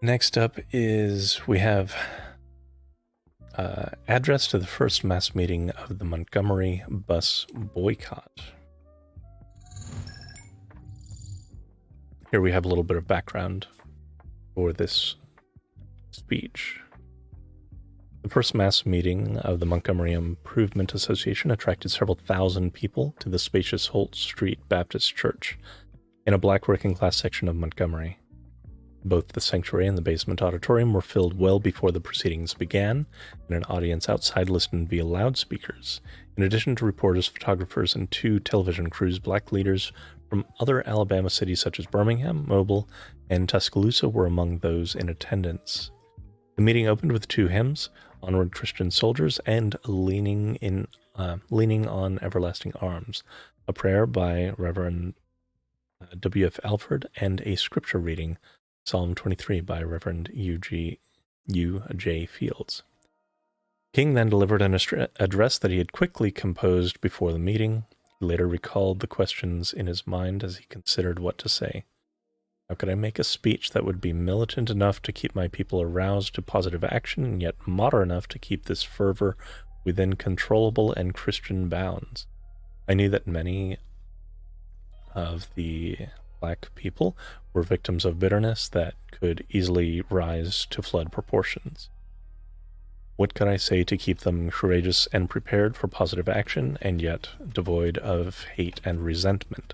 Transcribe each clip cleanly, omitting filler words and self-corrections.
Next up is we have address to the first mass meeting of the Montgomery bus boycott. Here we have a little bit of background for this speech. The first mass meeting of the Montgomery Improvement Association attracted several thousand people to the spacious Holt Street Baptist Church in a black working class section of Montgomery. Both the sanctuary and the basement auditorium were filled well before the proceedings began, and an audience outside listened via loudspeakers. In addition to reporters, photographers, and 2 television crews, black leaders from other Alabama cities such as Birmingham, Mobile, and Tuscaloosa were among those in attendance. The meeting opened with 2 hymns, Onward Christian Soldiers and Leaning on Everlasting Arms, a prayer by Reverend W.F. Alford, and a scripture reading, Psalm 23 by Reverend U.J. Fields. King then delivered an address that he had quickly composed before the meeting. He later recalled the questions in his mind as he considered what to say. How could I make a speech that would be militant enough to keep my people aroused to positive action, and yet moderate enough to keep this fervor within controllable and Christian bounds? I knew that many of the black people were victims of bitterness that could easily rise to flood proportions. What could I say to keep them courageous and prepared for positive action, and yet devoid of hate and resentment?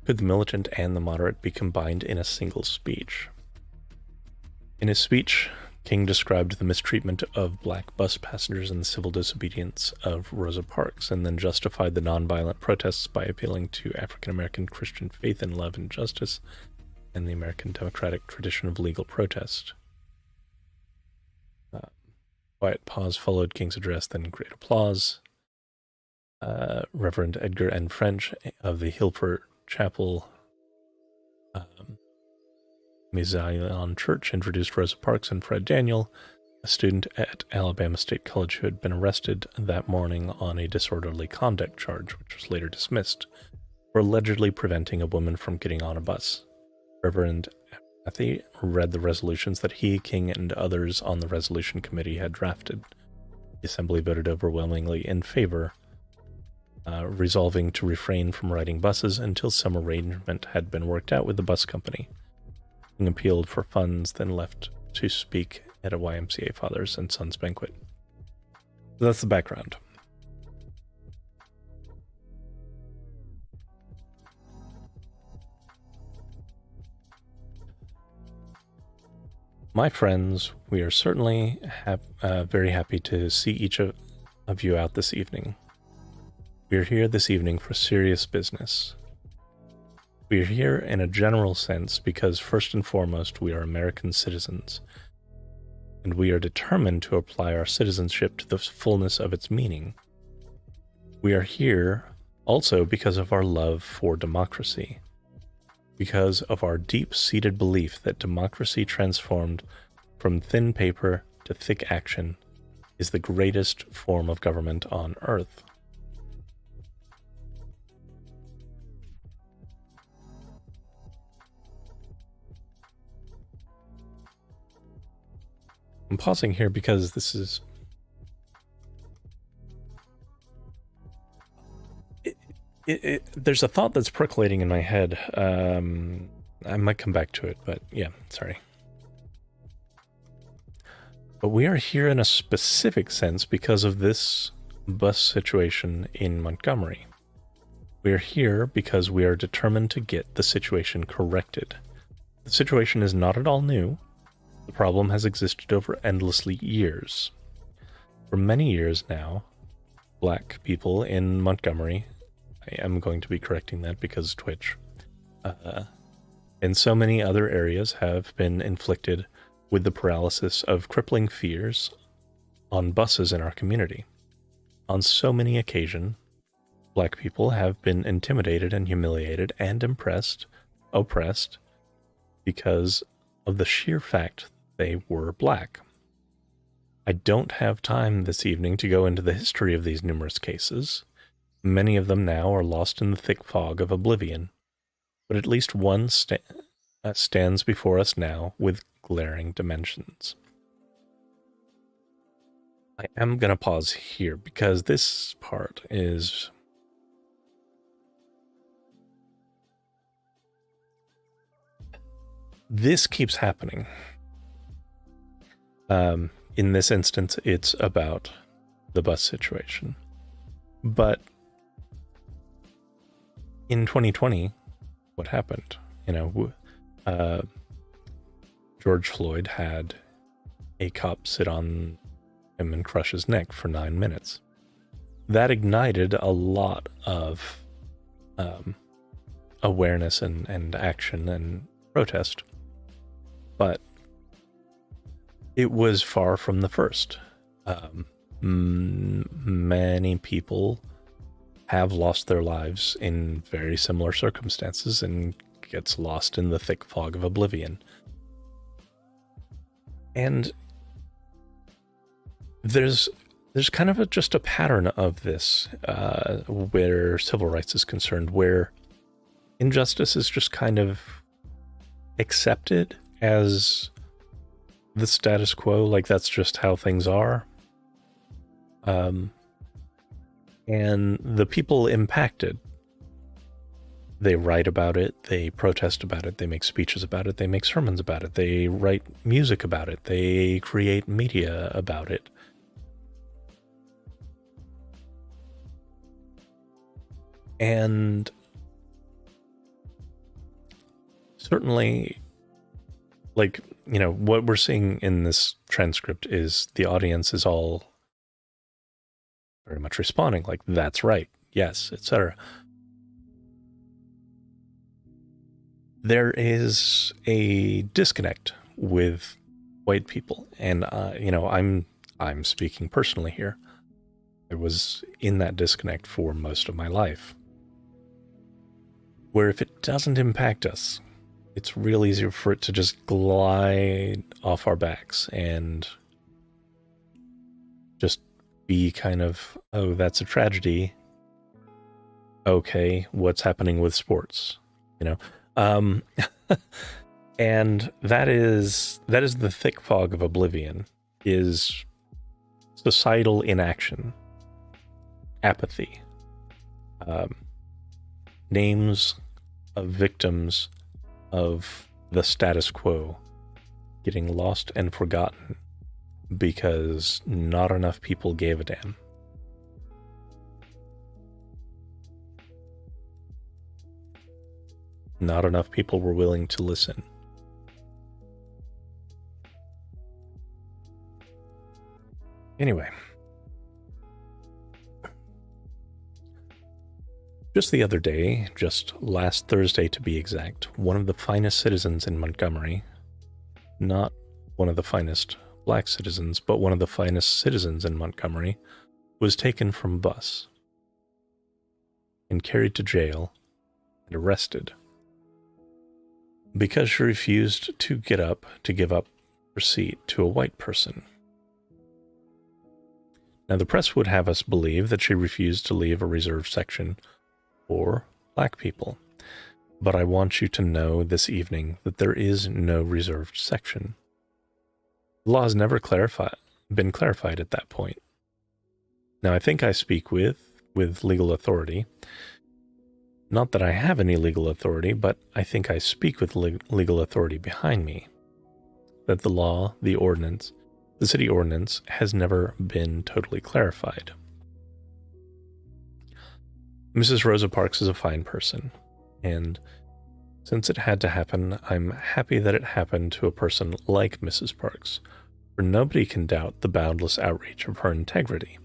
Could the militant and the moderate be combined in a single speech? In his speech, King described the mistreatment of black bus passengers and the civil disobedience of Rosa Parks, and then justified the nonviolent protests by appealing to African-American Christian faith in love and justice and the American democratic tradition of legal protest. Quiet pause followed King's address, then great applause. Reverend Edgar N. French of the Hilfert Chapel Zion Church introduced Rosa Parks and Fred Daniel, a student at Alabama State College who had been arrested that morning on a disorderly conduct charge, which was later dismissed, for allegedly preventing a woman from getting on a bus. Reverend Matthew read the resolutions that he, King, and others on the resolution committee had drafted. The assembly voted overwhelmingly in favor, resolving to refrain from riding buses until some arrangement had been worked out with the bus company. King appealed for funds, then left to speak at a YMCA Fathers and Sons banquet. So that's the background. My friends, we are certainly very happy to see each of you out this evening. We are here this evening for serious business. We are here in a general sense because, first and foremost, we are American citizens, and we are determined to apply our citizenship to the fullness of its meaning. We are here also because of our love for democracy, because of our deep-seated belief that democracy transformed from thin paper to thick action is the greatest form of government on earth. I'm pausing here because this is... there's a thought that's percolating in my head. I might come back to it, but yeah, sorry. But we are here in a specific sense because of this bus situation in Montgomery. We are here because we are determined to get the situation corrected. The situation is not at all new. The problem has existed over endlessly years. For many years now, black people in Montgomery, I am going to be correcting that because Twitch, and so many other areas have been inflicted with the paralysis of crippling fears on buses in our community. On so many occasions, black people have been intimidated and humiliated and oppressed because of the sheer fact they were black. I don't have time this evening to go into the history of these numerous cases. Many of them now are lost in the thick fog of oblivion, but at least one stands before us now with glaring dimensions. I am going to pause here because this part is... This keeps happening. In this instance, it's about the bus situation. But in 2020, what happened? George Floyd had a cop sit on him and crush his neck for 9 minutes. That ignited a lot of awareness and action and protest. But it was far from the first. Many people have lost their lives in very similar circumstances and gets lost in the thick fog of oblivion. And there's kind of just a pattern of this where civil rights is concerned, where injustice is just kind of accepted as the status quo, like that's just how things are. And the people impacted, they write about it, they protest about it, they make speeches about it, they make sermons about it, they write music about it, they create media about it. And certainly, like, what we're seeing in this transcript is the audience is all very much responding, like, that's right, yes, etc. There is a disconnect with white people, and I'm speaking personally here. I was in that disconnect for most of my life, where if it doesn't impact us, it's real easy for it to just glide off our backs and just be kind of, oh, that's a tragedy. Okay, what's happening with sports? And that is the thick fog of oblivion, is societal inaction, apathy, names of victims of the status quo getting lost and forgotten because not enough people gave a damn. Not enough people were willing to listen. Anyway. Just the other day, just last Thursday to be exact, one of the finest citizens in Montgomery, not one of the finest black citizens, but one of the finest citizens in Montgomery, was taken from a bus and carried to jail and arrested because she refused to give up her seat to a white person. Now, the press would have us believe that she refused to leave a reserved section for black people, but I want you to know this evening that there is no reserved section. The law has never been clarified at that point. Now, I think I speak with legal authority. Not that I have any legal authority, but I think I speak with legal authority behind me, that the law, the ordinance, the city ordinance has never been totally clarified. Mrs. Rosa Parks is a fine person, and since it had to happen, I'm happy that it happened to a person like Mrs. Parks, for nobody can doubt the boundless outreach of her integrity.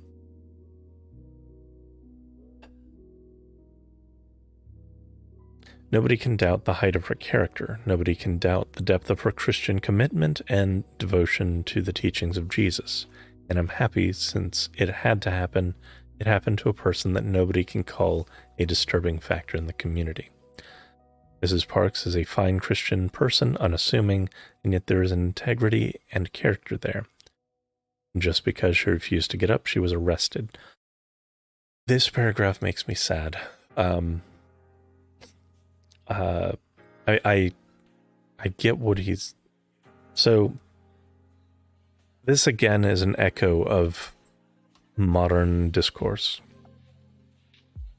Nobody can doubt the height of her character. Nobody can doubt the depth of her Christian commitment and devotion to the teachings of Jesus. And I'm happy, since it had to happen, it happened to a person that nobody can call a disturbing factor in the community. Mrs. Parks is a fine Christian person, unassuming, and yet there is an integrity and character there. And just because she refused to get up, she was arrested. This paragraph makes me sad. I get what he's So this again is an echo of modern discourse,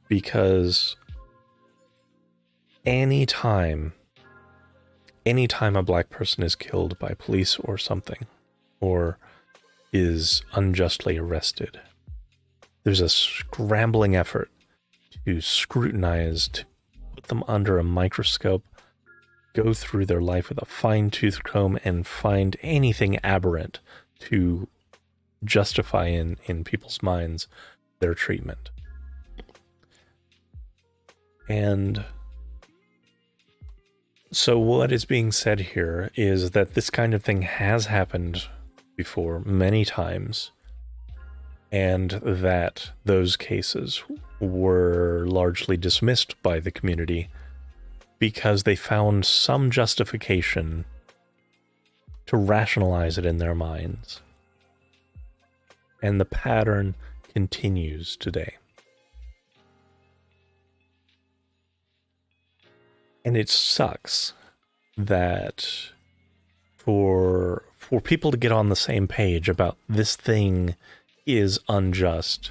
because anytime a black person is killed by police or something, or is unjustly arrested, there's a scrambling effort to scrutinize, to put them under a microscope, go through their life with a fine-tooth comb and find anything aberrant to justify in people's minds their treatment. And so what is being said here is that this kind of thing has happened before many times, and that those cases were largely dismissed by the community because they found some justification to rationalize it in their minds. And the pattern continues today. And it sucks that for people to get on the same page about this thing is unjust,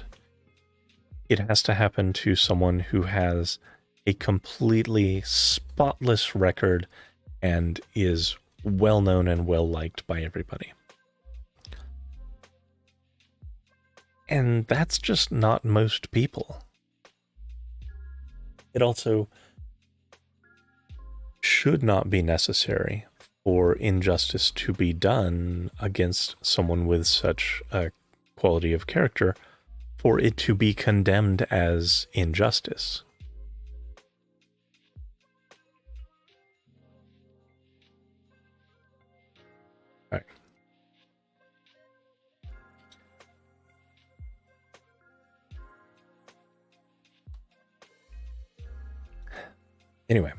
it has to happen to someone who has a completely spotless record and is well known and well liked by everybody. And that's just not most people. It also should not be necessary for injustice to be done against someone with such a quality of character for it to be condemned as injustice. All right. Anyway.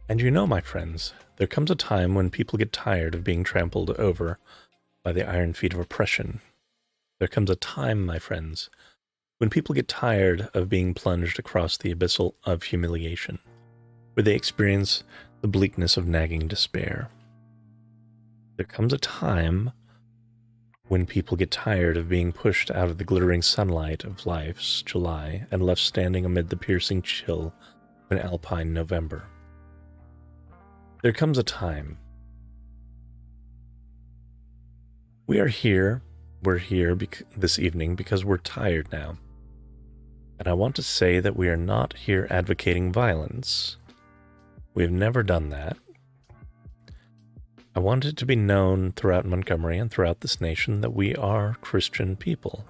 And you know, my friends, there comes a time when people get tired of being trampled over by the iron feet of oppression. There comes a time, my friends, when people get tired of being plunged across the abyss of humiliation, where they experience the bleakness of nagging despair. There comes a time when people get tired of being pushed out of the glittering sunlight of life's July and left standing amid the piercing chill of an alpine November. There comes a time. We're here this evening because we're tired now. And I want to say that we are not here advocating violence. We've never done that. I want it to be known throughout Montgomery and throughout this nation that we are Christian people.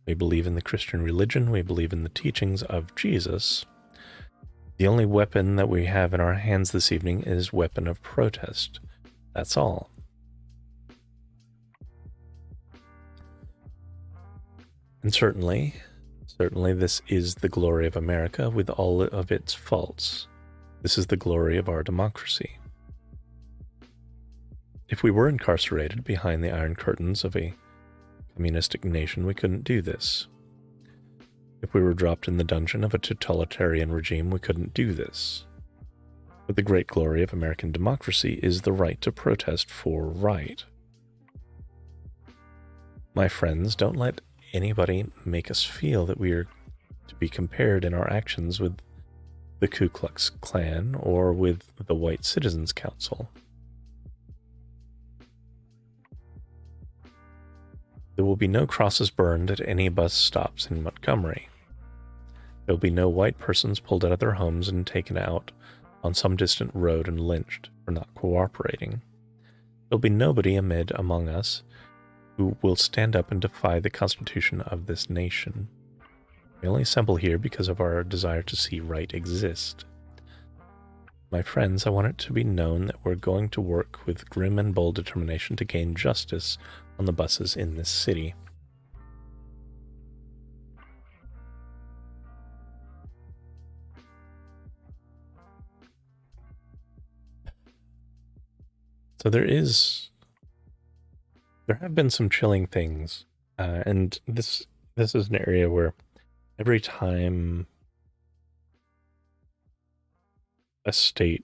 We believe in the Christian religion. We believe in the teachings of Jesus. The only weapon that we have in our hands this evening is weapon of protest. That's all. And certainly this is the glory of America with all of its faults. This is the glory of our democracy. If we were incarcerated behind the iron curtains of a communistic nation, we couldn't do this. If we were dropped in the dungeon of a totalitarian regime, we couldn't do this. But the great glory of American democracy is the right to protest for right. My friends, don't let anybody make us feel that we are to be compared in our actions with the Ku Klux Klan or with the White Citizens Council. There will be no crosses burned at any bus stops in Montgomery. There will be no white persons pulled out of their homes and taken out on some distant road and lynched for not cooperating. There will be nobody among us who will stand up and defy the Constitution of this nation. We only assemble here because of our desire to see right exist. My friends, I want it to be known that we're going to work with grim and bold determination to gain justice on the buses in this city. So there have been some chilling things, and this is an area where every time a state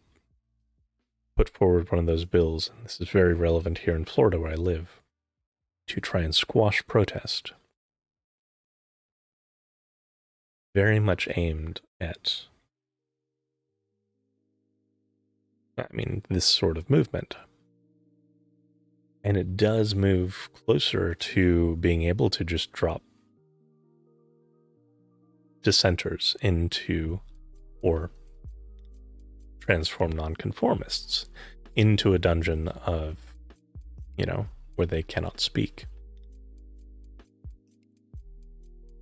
put forward one of those bills, and this is very relevant here in Florida where I live, to try and squash protest. Very much aimed at, this sort of movement. And it does move closer to being able to just drop dissenters into, or transform nonconformists into a dungeon of, where they cannot speak.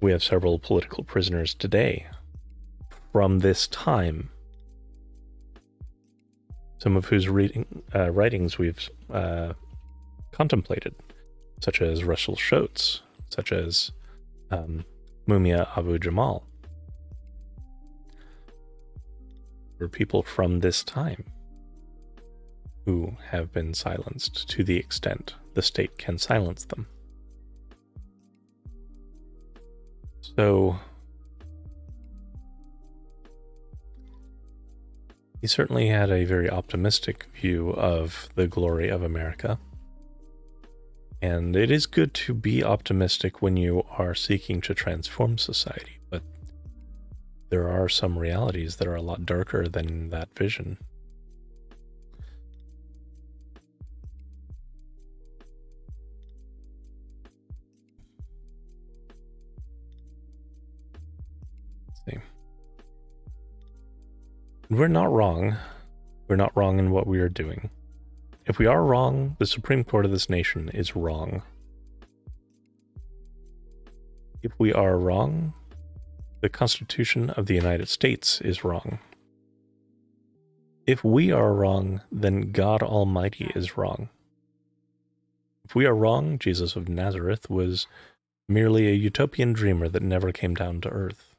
We have several political prisoners today from this time, some of whose writings we've contemplated, such as Russell Shoatz, such as Mumia Abu-Jamal, were people from this time who have been silenced to the extent the state can silence them. So he certainly had a very optimistic view of the glory of America. And it is good to be optimistic when you are seeking to transform society, but there are some realities that are a lot darker than that vision. Let's see. We're not wrong. We're not wrong in what we are doing. If we are wrong, the Supreme Court of this nation is wrong. If we are wrong, the Constitution of the United States is wrong. If we are wrong, then God Almighty is wrong. If we are wrong, Jesus of Nazareth was merely a utopian dreamer that never came down to earth.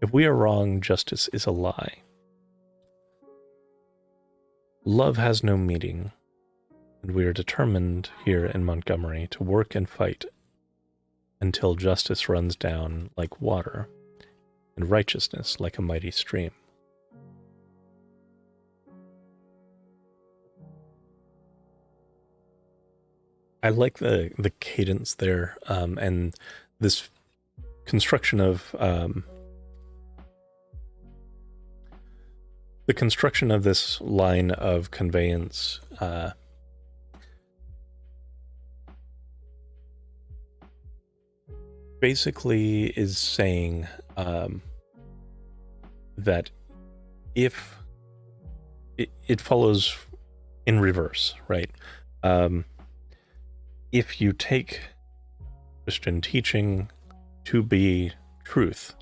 If we are wrong, justice is a lie. Love has no meaning, and we are determined here in Montgomery to work and fight until justice runs down like water and righteousness like a mighty stream. I like the cadence there, and this construction of the construction of this line of conveyance basically is saying that if it follows in reverse, right? If you take Christian teaching to be truth,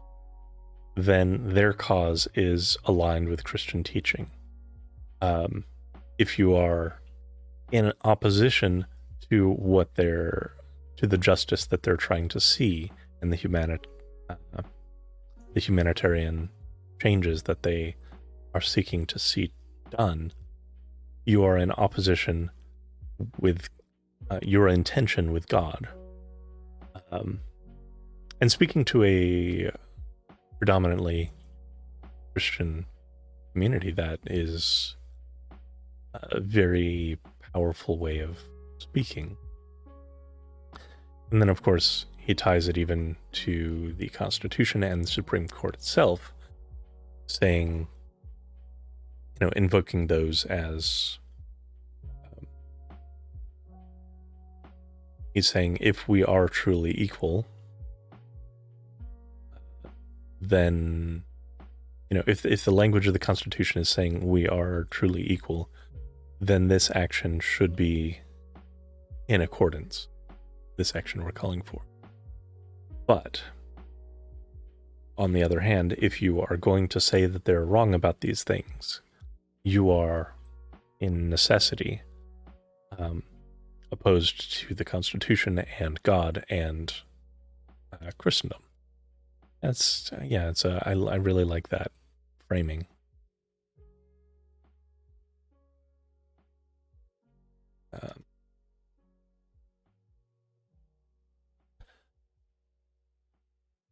then their cause is aligned with Christian teaching. If you are in opposition to to the justice that they're trying to see and the humanitarian changes that they are seeking to see done, you are in opposition with your intention with God. And speaking to a predominantly Christian community, that is a very powerful way of speaking. And then, of course, he ties it even to the Constitution and the Supreme Court itself, saying, invoking those as, he's saying, if we are truly equal, then, if the language of the Constitution is saying we are truly equal, then this action should be in accordance. This action we're calling for. But, on the other hand, if you are going to say that they're wrong about these things, you are, in necessity, opposed to the Constitution and God and Christendom. I really like that framing.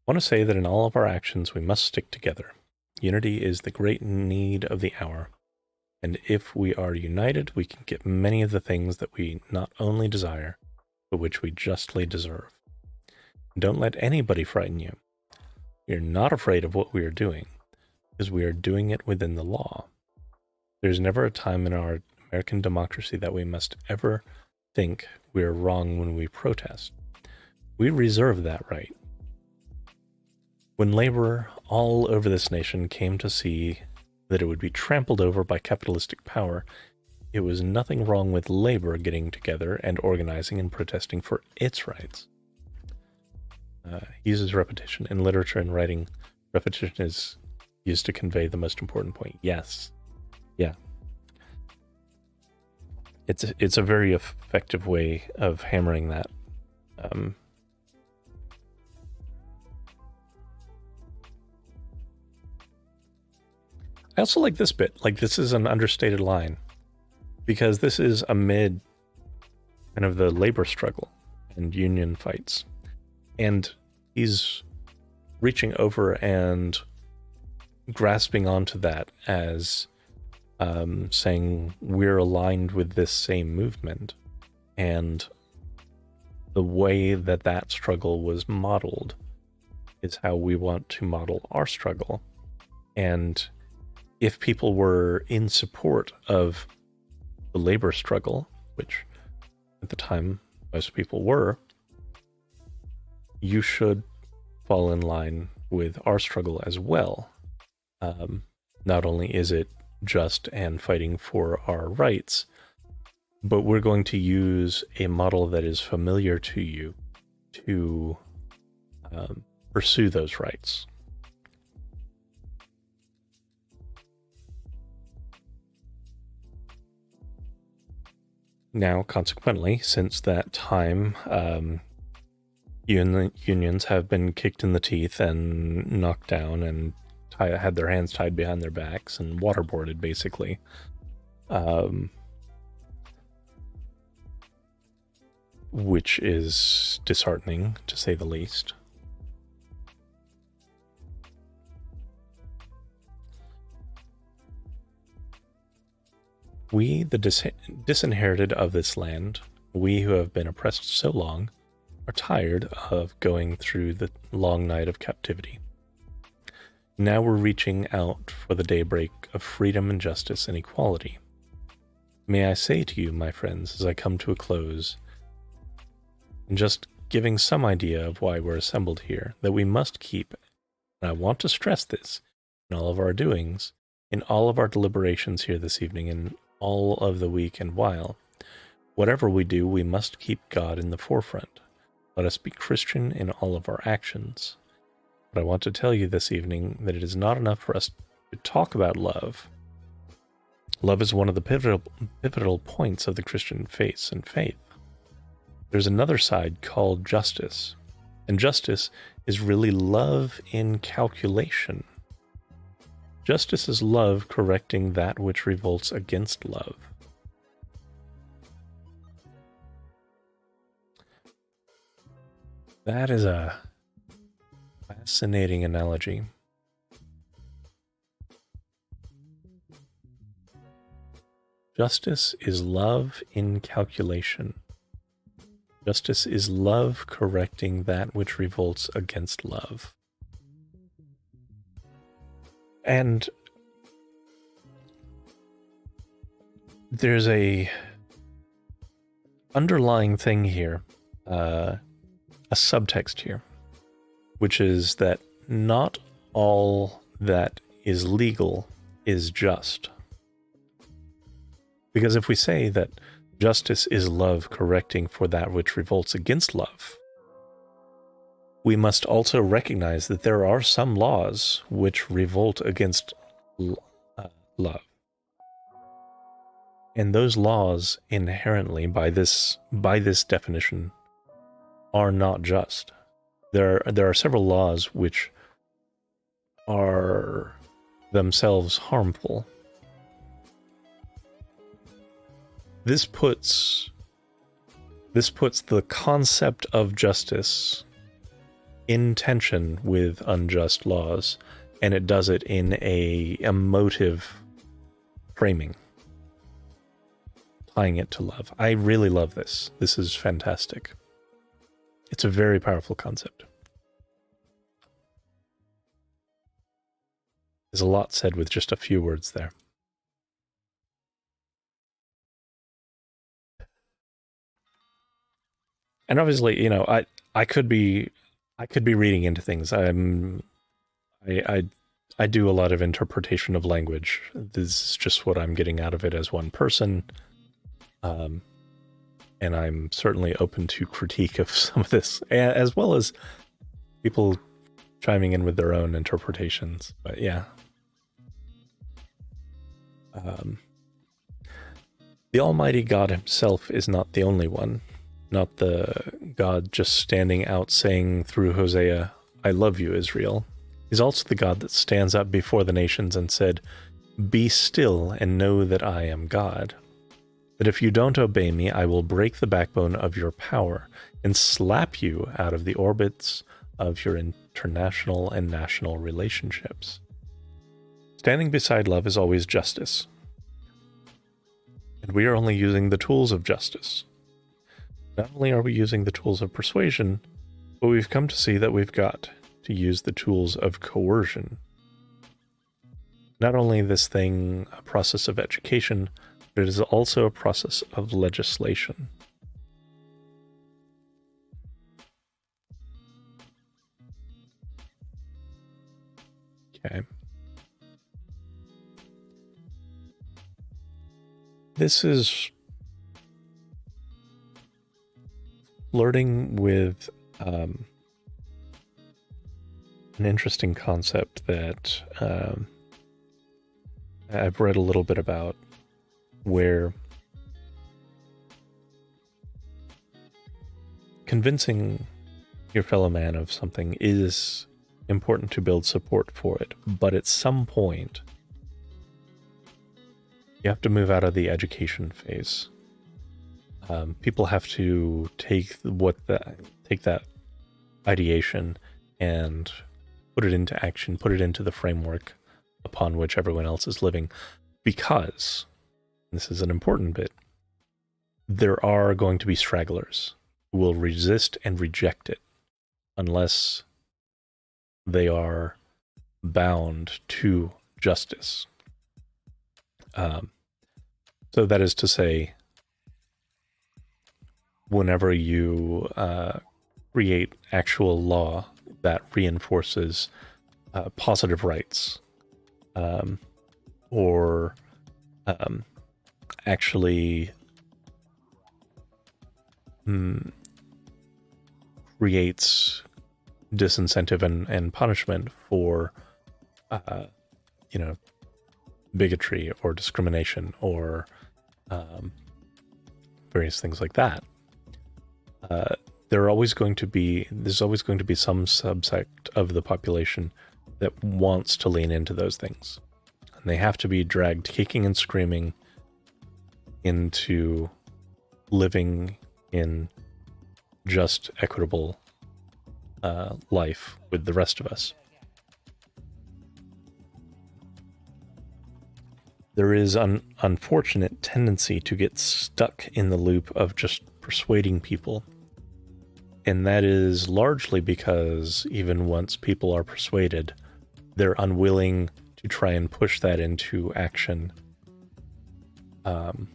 I want to say that in all of our actions we must stick together. Unity is the great need of the hour. And if we are united, we can get many of the things that we not only desire, but which we justly deserve. Don't let anybody frighten you. We are not afraid of what we are doing, because we are doing it within the law. There's never a time in our American democracy that we must ever think we are wrong when we protest. We reserve that right. When labor all over this nation came to see that it would be trampled over by capitalistic power, it was nothing wrong with labor getting together and organizing and protesting for its rights. He uses repetition. In literature and writing, repetition is used to convey the most important point. Yes. Yeah. It's a very effective way of hammering that. I also like this bit. Like, this is an understated line, because this is amid kind of the labor struggle and union fights. And he's reaching over and grasping onto that as saying we're aligned with this same movement. And the way that that struggle was modeled is how we want to model our struggle. And if people were in support of the labor struggle, which at the time most people were, you should fall in line with our struggle as well. Not only is it just and fighting for our rights, but we're going to use a model that is familiar to you to pursue those rights. Now, consequently, since that time, unions have been kicked in the teeth and knocked down and had their hands tied behind their backs and waterboarded, basically. Which is disheartening, to say the least. We, the disinherited of this land, we who have been oppressed so long, are tired of going through the long night of captivity. Now we're reaching out for the daybreak of freedom and justice and equality. May I say to you, my friends, as I come to a close, and just giving some idea of why we're assembled here, that we must keep, and I want to stress this, in all of our doings, in all of our deliberations here this evening, in all of the week and while, whatever we do, we must keep God in the forefront. Let us be Christian in all of our actions. But I want to tell you this evening that it is not enough for us to talk about love. Love is one of the pivotal points of the Christian faith and faith. There's another side called justice, and justice is really love in calculation. Justice is love correcting that which revolts against love. That is a fascinating analogy. Justice is love in calculation. Justice is love correcting that which revolts against love. And there's a underlying thing here, a subtext here, which is that not all that is legal is just. Because if we say that justice is love correcting for that which revolts against love, we must also recognize that there are some laws which revolt against love. And those laws inherently, by this definition, are not just. There are several laws which are themselves harmful. This puts the concept of justice in tension with unjust laws, and it does it in a emotive framing. tying it to love. I really love this. This is fantastic. It's a very powerful concept. There's a lot said with just a few words there. And obviously, you know, I could be reading into things. I do a lot of interpretation of language. This is just what I'm getting out of it as one person. And I'm certainly open to critique of some of this, as well as people chiming in with their own interpretations. But yeah. The Almighty God himself is not the only one. Not the God just standing out saying through Hosea, I love you, Israel. He's also the God that stands up before the nations and said, be still and know that I am God. That if you don't obey me, I will break the backbone of your power and slap you out of the orbits of your international and national relationships. Standing beside love is always justice. And we are only using the tools of justice. Not only are we using the tools of persuasion, but we've come to see that we've got to use the tools of coercion. Not only this thing a process of education, but it is also a process of legislation. Okay. This is flirting with an interesting concept that I've read a little bit about, where convincing your fellow man of something is important to build support for it, but at some point you have to move out of the education phase. People have to take that ideation and put it into action, put it into the framework upon which everyone else is living, because, this is an important bit, there are going to be stragglers who will resist and reject it unless they are bound to justice. So that is to say, whenever you create actual law that reinforces positive rights, or actually creates disincentive and punishment for, bigotry or discrimination or various things like that. There's always going to be some subsect of the population that wants to lean into those things. And they have to be dragged kicking and screaming into living in just equitable life with the rest of us. There is an unfortunate tendency to get stuck in the loop of just persuading people. And that is largely because even once people are persuaded, they're unwilling to try and push that into action. And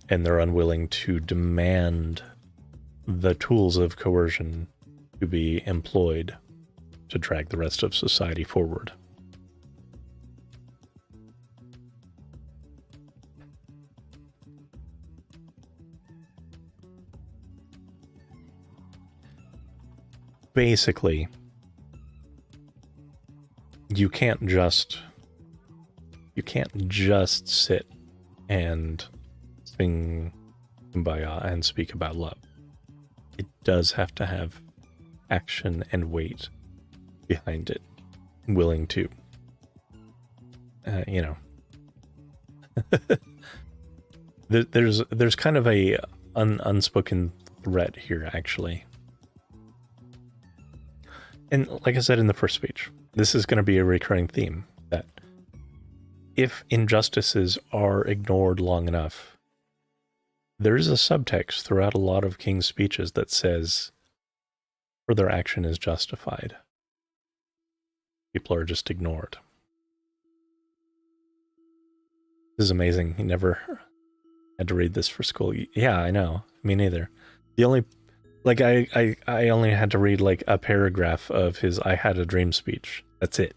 they're unwilling to demand the tools of coercion to be employed to drag the rest of society forward. Basically, you can't just sit and sing Kumbaya and speak about love. It does have to have action and weight behind it, willing to, there's kind of a unspoken threat here, actually. And like I said in the first speech, this is going to be a recurring theme, that if injustices are ignored long enough, there is a subtext throughout a lot of King's speeches that says further action is justified. People are just ignored. This is amazing. He never had to read this for school. Yeah, I know. Me neither. The only, like, I only had to read like a paragraph of his "I Had a Dream" speech. That's it.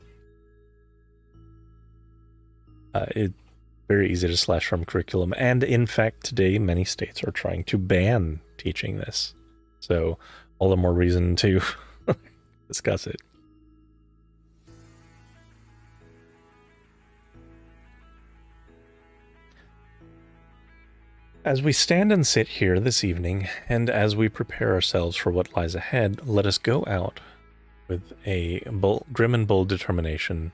It's very easy to slash from curriculum, and in fact, today many states are trying to ban teaching this. So, all the more reason to discuss it. As we stand and sit here this evening, and as we prepare ourselves for what lies ahead, let us go out with a grim and bold determination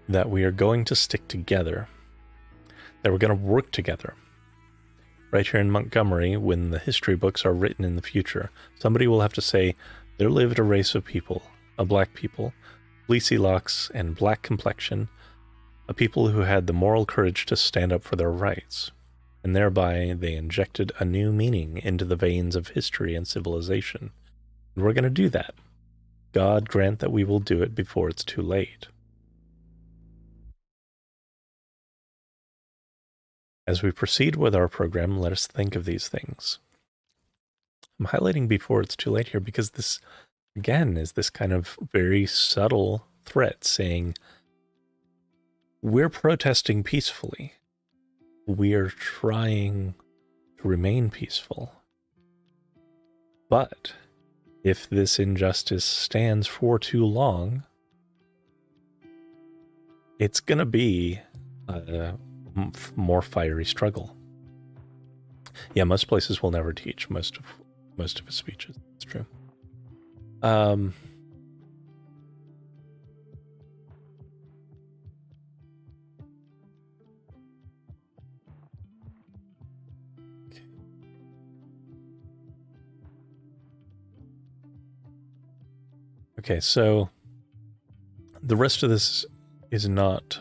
that we are going to stick together, that we're going to work together. Right here in Montgomery, when the history books are written in the future, somebody will have to say, there lived a race of people, a black people, fleecy locks and black complexion, a people who had the moral courage to stand up for their rights. And thereby they injected a new meaning into the veins of history and civilization. And we're going to do that. God grant that we will do it before it's too late. As we proceed with our program, let us think of these things. I'm highlighting before it's too late here because this, again, is this kind of very subtle threat saying, we're protesting peacefully. We are trying to remain peaceful. But if this injustice stands for too long, it's going to be a more fiery struggle. Yeah, most places will never teach most of his speeches. It's true. Okay, so the rest of this is not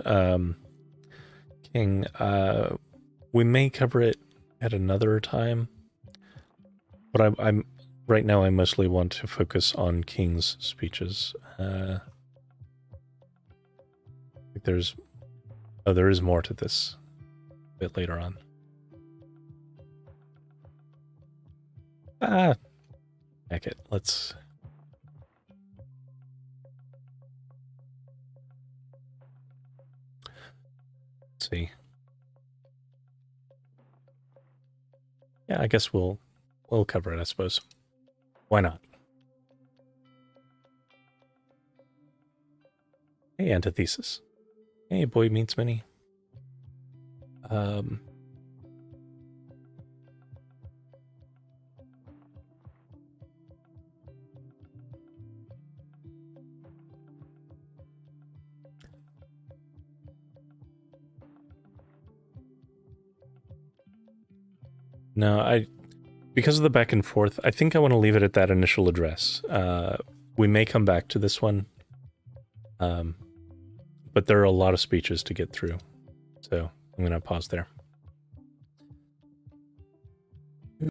King. We may cover it at another time, but I'm right now I mostly want to focus on King's speeches. There is more to this a bit later on. Heck it, let's. See. Yeah, I guess we'll cover it, I suppose. Why not? Hey, antithesis. Hey, boy meets Minnie. No, because of the back and forth, I think I want to leave it at that initial address. We may come back to this one, but there are a lot of speeches to get through, so I'm going to pause there.